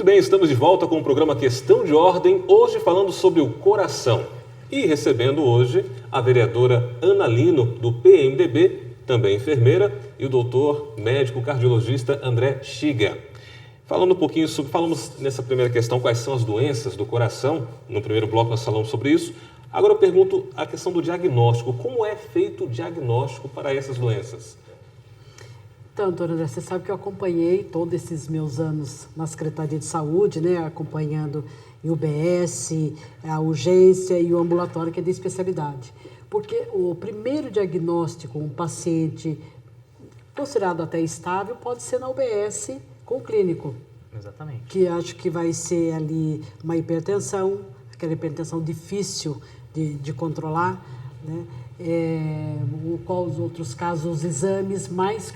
Muito bem, estamos de volta com o programa Questão de Ordem, hoje falando sobre o coração. E recebendo hoje a vereadora Ana Lino, do PMDB, também enfermeira, e o doutor médico cardiologista André Chiga. Falando um pouquinho sobre, falamos nessa primeira questão quais são as doenças do coração, no primeiro bloco nós falamos sobre isso. Agora eu pergunto a questão do diagnóstico, como é feito o diagnóstico para essas doenças? Então, doutora André, você sabe que eu acompanhei todos esses meus anos na Secretaria de Saúde, né, acompanhando em UBS, a urgência e o ambulatório, que é de especialidade. Porque o primeiro diagnóstico, um paciente considerado até estável, pode ser na UBS com o clínico. Exatamente. Que acho que vai ser ali uma hipertensão, aquela hipertensão difícil de controlar, né? Qual os outros casos, os exames mais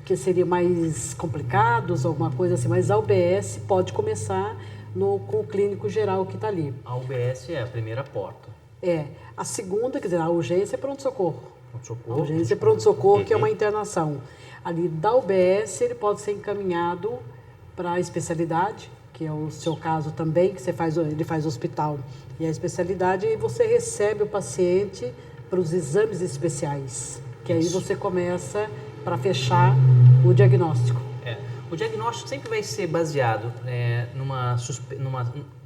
que seriam mais complicados, alguma coisa assim, mas a UBS pode começar com o clínico geral que está ali. A UBS é a primeira porta. A segunda, quer dizer, a urgência é pronto-socorro. Pronto-socorro. A urgência é pronto-socorro, que é uma internação. Ali da UBS, ele pode ser encaminhado para a especialidade, que é o seu caso também, que ele faz hospital e a especialidade, e você recebe o paciente para os exames especiais, que aí você começa para fechar o diagnóstico. O diagnóstico sempre vai ser baseado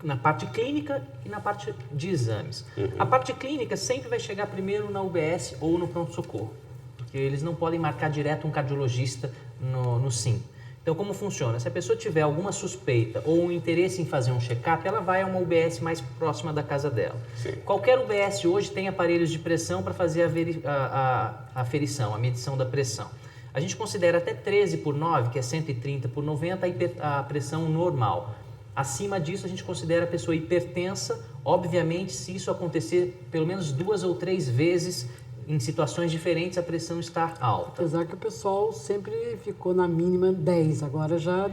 na parte clínica e na parte de exames. A parte clínica sempre vai chegar primeiro na UBS ou no pronto-socorro, porque eles não podem marcar direto um cardiologista no SIM. Então, como funciona? Se a pessoa tiver alguma suspeita ou um interesse em fazer um check-up, ela vai a uma UBS mais próxima da casa dela. Sim. Qualquer UBS hoje tem aparelhos de pressão para fazer a aferição, a medição da pressão. A gente considera até 13/9, que é 130 por 90, a pressão normal. Acima disso, a gente considera a pessoa hipertensa, obviamente, se isso acontecer pelo menos 2 ou 3 vezes em situações diferentes, a pressão está alta. Apesar que o pessoal sempre ficou na mínima 10, agora já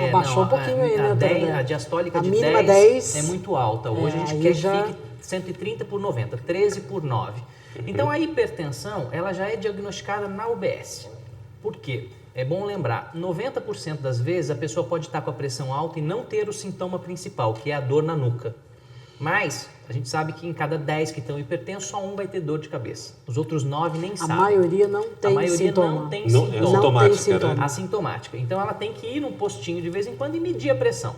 abaixou um pouquinho aí, né? A diastólica de mínima 10 é muito alta. Hoje a gente quer já... que fique 130 por 90, 13/9. Então a hipertensão, ela já é diagnosticada na UBS. Por quê? É bom lembrar, 90% das vezes a pessoa pode estar com a pressão alta e não ter o sintoma principal, que é a dor na nuca. Mas a gente sabe que em cada 10 que estão hipertensos, só um vai ter dor de cabeça. Os outros 9 nem sabem. A maioria não tem sintoma. Não tem sintoma. É assintomática, né? Assintomática. Então ela tem que ir num postinho de vez em quando e medir a pressão.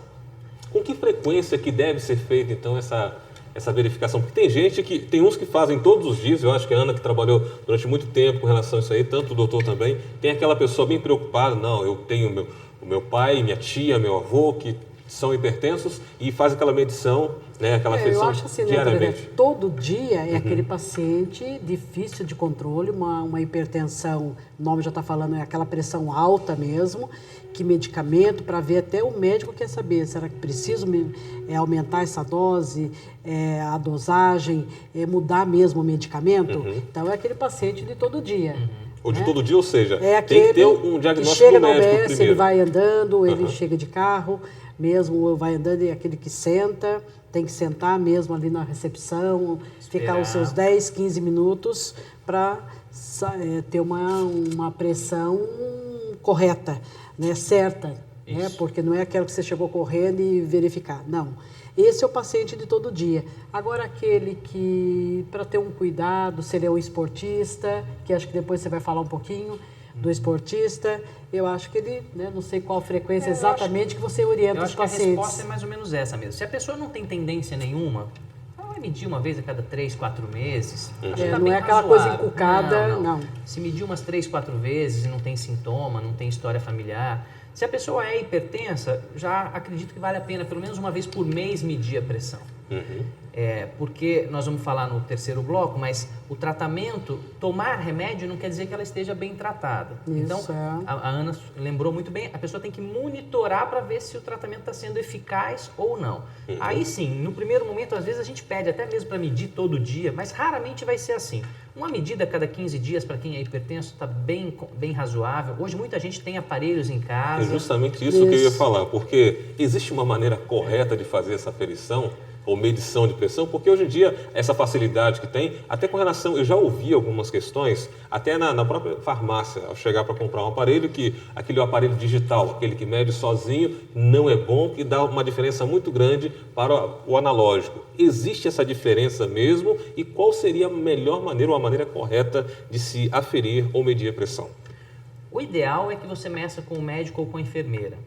Com que frequência que deve ser feita, então, essa verificação? Porque tem gente tem uns que fazem todos os dias, eu acho que a Ana, que trabalhou durante muito tempo com relação a isso aí, tanto o doutor também, tem aquela pessoa bem preocupada, não, eu tenho o meu pai, minha tia, meu avô, que são hipertensos, e faz aquela medição, né, aquela aferição eu acho assim, diariamente. Né, todo dia é aquele paciente difícil de controle, uma hipertensão, o nome já está falando, é aquela pressão alta mesmo, que medicamento, para ver até o médico quer saber, será que preciso aumentar essa dose, a dosagem, mudar mesmo o medicamento? Então é aquele paciente de todo dia. Ou de todo dia, ou seja, tem que ter um diagnóstico chega do médico na UBS, primeiro. ele vai andando, ele chega de carro, mesmo vai andando, é aquele que senta, tem que sentar mesmo ali na recepção, ficar os seus 10, 15 minutos para ter uma pressão correta, né, certa, né, porque não é aquela que você chegou correndo e verificar, não. Esse é o paciente de todo dia. Agora, aquele que, para ter um cuidado, se ele é um esportista, que acho que depois você vai falar um pouquinho do esportista, eu acho que ele, né, não sei qual frequência exatamente que você orienta os pacientes. A resposta é mais ou menos essa mesmo. Se a pessoa não tem tendência nenhuma, ela vai medir uma vez a cada 3, 4 meses. Não é aquela coisa encucada, não. Se medir umas 3, 4 vezes e não tem sintoma, não tem história familiar. Se a pessoa é hipertensa, já acredito que vale a pena, pelo menos uma vez por mês, medir a pressão. Porque nós vamos falar no terceiro bloco, mas o tratamento, tomar remédio não quer dizer que ela esteja bem tratada. Isso, então, a Ana lembrou muito bem, a pessoa tem que monitorar para ver se o tratamento está sendo eficaz ou não. Aí sim, no primeiro momento, às vezes a gente pede até mesmo para medir todo dia, mas raramente vai ser assim. Uma medida a cada 15 dias para quem é hipertenso está bem razoável. Hoje muita gente tem aparelhos em casa. É justamente isso que eu ia falar, porque existe uma maneira correta de fazer essa aferição. ou medição de pressão? Porque hoje em dia, essa facilidade que tem, até com relação, eu já ouvi algumas questões, até na própria farmácia, ao chegar para comprar um aparelho, que aquele aparelho digital, aquele que mede sozinho, não é bom e dá uma diferença muito grande para o analógico. Existe essa diferença mesmo? E qual seria a melhor maneira ou a maneira correta de se aferir ou medir a pressão? O ideal é que você meça com o médico ou com a enfermeira.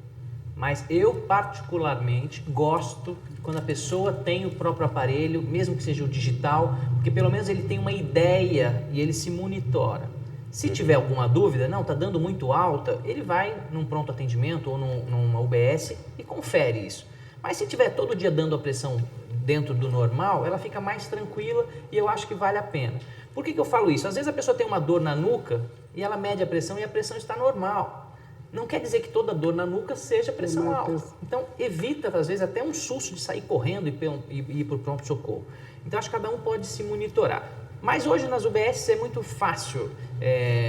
Mas eu, particularmente, gosto quando a pessoa tem o próprio aparelho, mesmo que seja o digital, porque pelo menos ele tem uma ideia e ele se monitora. Se tiver alguma dúvida, não, está dando muito alta, ele vai num pronto atendimento ou numa UBS e confere isso. Mas se tiver todo dia dando a pressão dentro do normal, ela fica mais tranquila e eu acho que vale a pena. Por que eu falo isso? Às vezes a pessoa tem uma dor na nuca e ela mede a pressão e a pressão está normal. Não quer dizer que toda dor na nuca seja pressão alta. Então, evita, às vezes, até um susto de sair correndo e ir para o pronto-socorro. Então, acho que cada um pode se monitorar. Mas hoje, nas UBS, é muito fácil.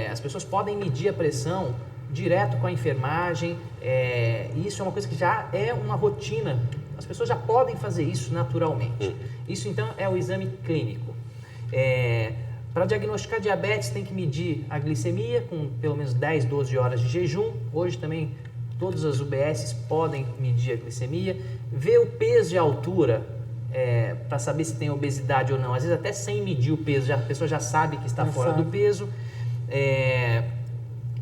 As pessoas podem medir a pressão direto com a enfermagem. Isso é uma coisa que já é uma rotina. As pessoas já podem fazer isso naturalmente. Isso, então, é o exame clínico. Para diagnosticar diabetes, tem que medir a glicemia com pelo menos 10, 12 horas de jejum. Hoje também todas as UBSs podem medir a glicemia. Ver o peso e a altura para saber se tem obesidade ou não. Às vezes até sem medir o peso, a pessoa já sabe que está fora do peso.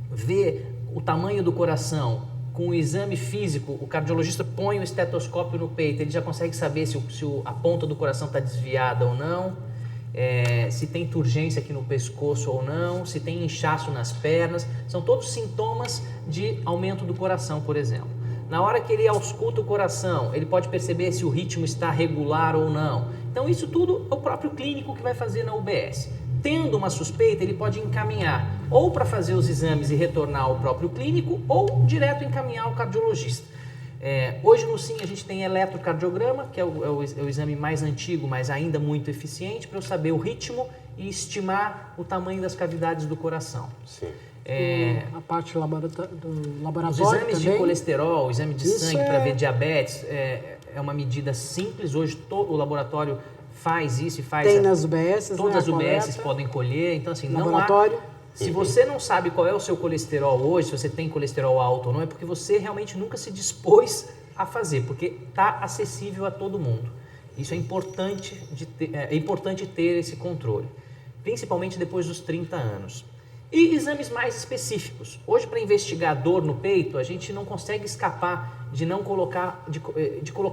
Ver o tamanho do coração. Com o exame físico, o cardiologista põe o estetoscópio no peito, ele já consegue saber se a ponta do coração está desviada ou não. Se tem turgência aqui no pescoço ou não, se tem inchaço nas pernas, são todos sintomas de aumento do coração, por exemplo. Na hora que ele ausculta o coração, ele pode perceber se o ritmo está regular ou não. Então isso tudo é o próprio clínico que vai fazer na UBS. Tendo uma suspeita, ele pode encaminhar ou para fazer os exames e retornar ao próprio clínico ou direto encaminhar ao cardiologista. Hoje no SIM a gente tem eletrocardiograma, que é o exame mais antigo, mas ainda muito eficiente, para eu saber o ritmo e estimar o tamanho das cavidades do coração. Sim. A parte do laboratório Os exames também. de colesterol, o exame de sangue para ver diabetes, é uma medida simples. Hoje todo o laboratório faz isso e faz... Tem nas UBSs, todas as UBSs coleta. podem colher, então assim, Laboratório. não há... Se você não sabe qual é o seu colesterol hoje, se você tem colesterol alto ou não, é porque você realmente nunca se dispôs a fazer, porque está acessível a todo mundo. Isso é importante ter esse controle, principalmente depois dos 30 anos. E exames mais específicos. Hoje, para investigar dor no peito, a gente não consegue escapar de não colocar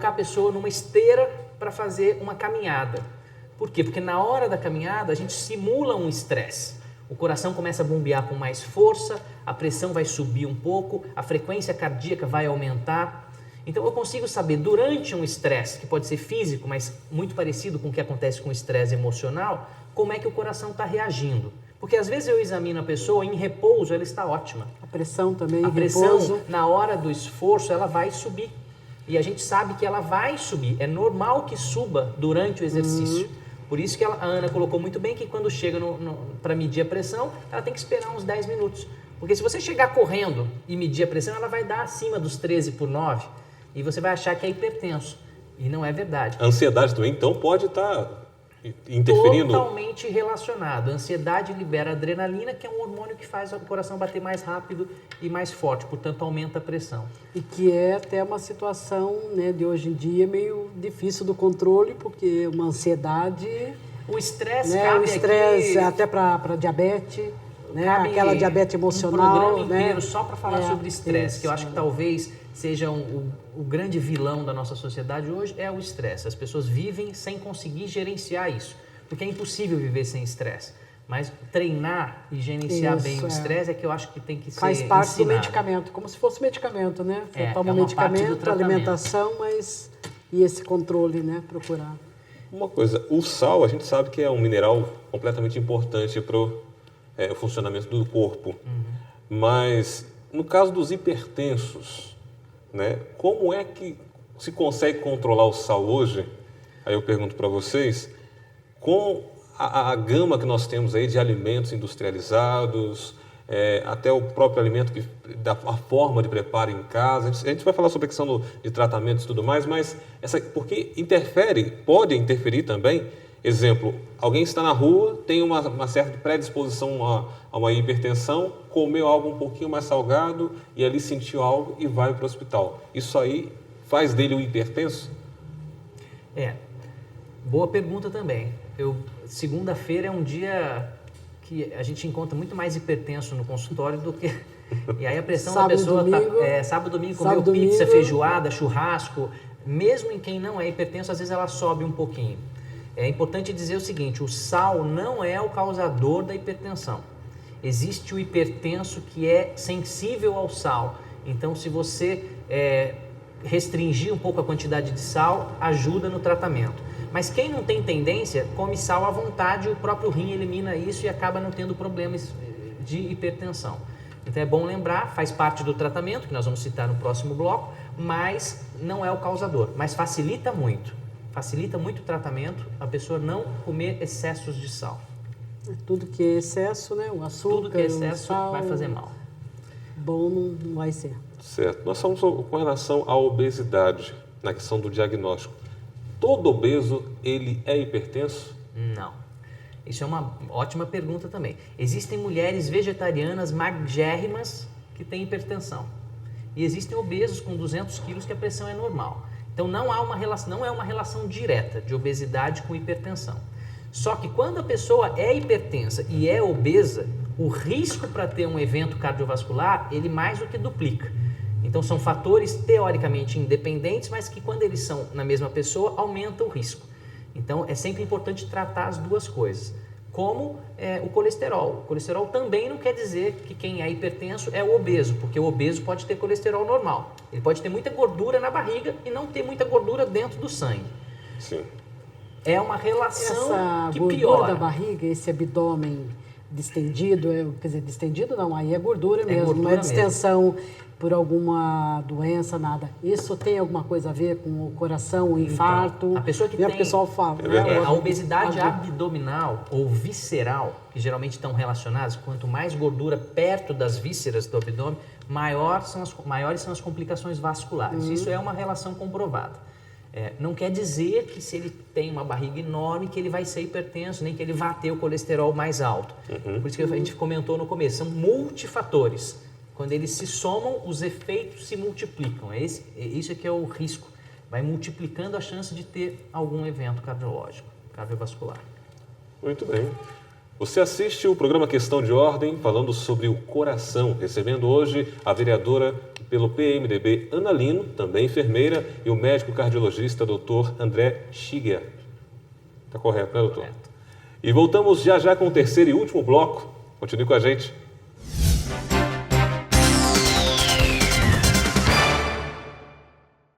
a pessoa numa esteira para fazer uma caminhada. Por quê? Porque na hora da caminhada a gente simula um estresse. O coração começa a bombear com mais força, a pressão vai subir um pouco, a frequência cardíaca vai aumentar. Então eu consigo saber durante um estresse, que pode ser físico, mas muito parecido com o que acontece com o estresse emocional, como é que o coração está reagindo. Porque às vezes eu examino a pessoa em repouso, ela está ótima. A pressão também, a pressão, repouso. Na hora do esforço, ela vai subir. E a gente sabe que ela vai subir. É normal que suba durante o exercício. Por isso que a Ana colocou muito bem que quando chega para medir a pressão, ela tem que esperar uns 10 minutos. Porque se você chegar correndo e medir a pressão, ela vai dar acima dos 13/9 e você vai achar que é hipertenso. E não é verdade. A ansiedade também, então, pode estar interferindo? Totalmente relacionado. A ansiedade libera adrenalina, que é um hormônio que faz o coração bater mais rápido e mais forte, portanto aumenta a pressão. E que é até uma situação, né, de hoje em dia meio difícil do controle, porque uma ansiedade... O estresse, né, cabe o estresse aqui, até para diabetes, né, cabe aquela diabetes emocional. Um programa inteiro, né, só para falar sobre estresse, que eu acho que talvez seja o grande vilão da nossa sociedade hoje, é o estresse. As pessoas vivem sem conseguir gerenciar isso, porque é impossível viver sem estresse. Mas treinar e gerenciar bem o estresse é que eu acho que tem que ser faz parte ensinado. do medicamento, como se fosse medicamento, né? Você toma uma parte do medicamento, tratamento. alimentação, mas e esse controle, né? Procurar. Uma coisa, o sal a gente sabe que é um mineral completamente importante para o funcionamento do corpo. Mas no caso dos hipertensos, né, como é que se consegue controlar o sal hoje? Aí eu pergunto para vocês, com a gama que nós temos aí de alimentos industrializados, até o próprio alimento, a forma de preparo em casa. A gente vai falar sobre a questão de tratamentos e tudo mais, mas porque pode interferir também. Exemplo, alguém está na rua, tem uma certa predisposição a uma hipertensão, comeu algo um pouquinho mais salgado e ali sentiu algo e vai para o hospital. Isso aí faz dele um hipertenso? Boa pergunta também. Segunda-feira é um dia que a gente encontra muito mais hipertenso no consultório do que... E aí a pressão da pessoa... Sábado, domingo, comeu pizza, feijoada, churrasco. Mesmo em quem não é hipertenso, às vezes ela sobe um pouquinho. É importante dizer o seguinte, o sal não é o causador da hipertensão. Existe o hipertenso que é sensível ao sal. Então, se você restringir um pouco a quantidade de sal, ajuda no tratamento. Mas quem não tem tendência, come sal à vontade, o próprio rim elimina isso e acaba não tendo problemas de hipertensão. Então é bom lembrar, faz parte do tratamento, que nós vamos citar no próximo bloco, mas não é o causador. Mas facilita muito o tratamento a pessoa não comer excessos de sal. Tudo que é excesso, né? O açúcar, tudo que é excesso o sal, vai fazer mal. Bom não vai ser. Certo. Nós falamos com relação à obesidade, na questão do diagnóstico. Todo obeso, ele é hipertenso? Não. Isso é uma ótima pergunta também. Existem mulheres vegetarianas magérrimas que têm hipertensão. E existem obesos com 200 quilos que a pressão é normal. Então não é uma relação direta de obesidade com hipertensão. Só que quando a pessoa é hipertensa e é obesa, o risco para ter um evento cardiovascular, ele mais do que duplica. Então são fatores teoricamente independentes, mas que quando eles são na mesma pessoa, aumenta o risco. Então é sempre importante tratar as duas coisas. Como o colesterol. O colesterol também não quer dizer que quem é hipertenso é o obeso, porque o obeso pode ter colesterol normal. Ele pode ter muita gordura na barriga e não ter muita gordura dentro do sangue. Sim. É uma relação que gordura piora. Da barriga, esse abdômen distendido, quer dizer, distendido não, aí é gordura mesmo, gordura não é distensão por alguma doença, nada. Isso tem alguma coisa a ver com o coração, o infarto? Então, a pessoa que tem... O pessoal fala, a obesidade abdominal ou visceral, que geralmente estão relacionadas, quanto mais gordura perto das vísceras do abdômen, maiores são as complicações vasculares. Isso é uma relação comprovada. Não quer dizer que se ele tem uma barriga enorme que ele vai ser hipertenso, nem que ele vá ter o colesterol mais alto. Por isso que a gente comentou no começo, são multifatores. Quando eles se somam, os efeitos se multiplicam. Isso é que é o risco. Vai multiplicando a chance de ter algum evento cardiológico, cardiovascular. Muito bem. Você assiste o programa Questão de Ordem, falando sobre o coração, recebendo hoje a vereadora pelo PMDB, Ana Lino, também enfermeira, e o médico cardiologista, Dr. André Schiger. Está correto, né, doutor? Correto. E voltamos já com o terceiro e último bloco. Continue com a gente.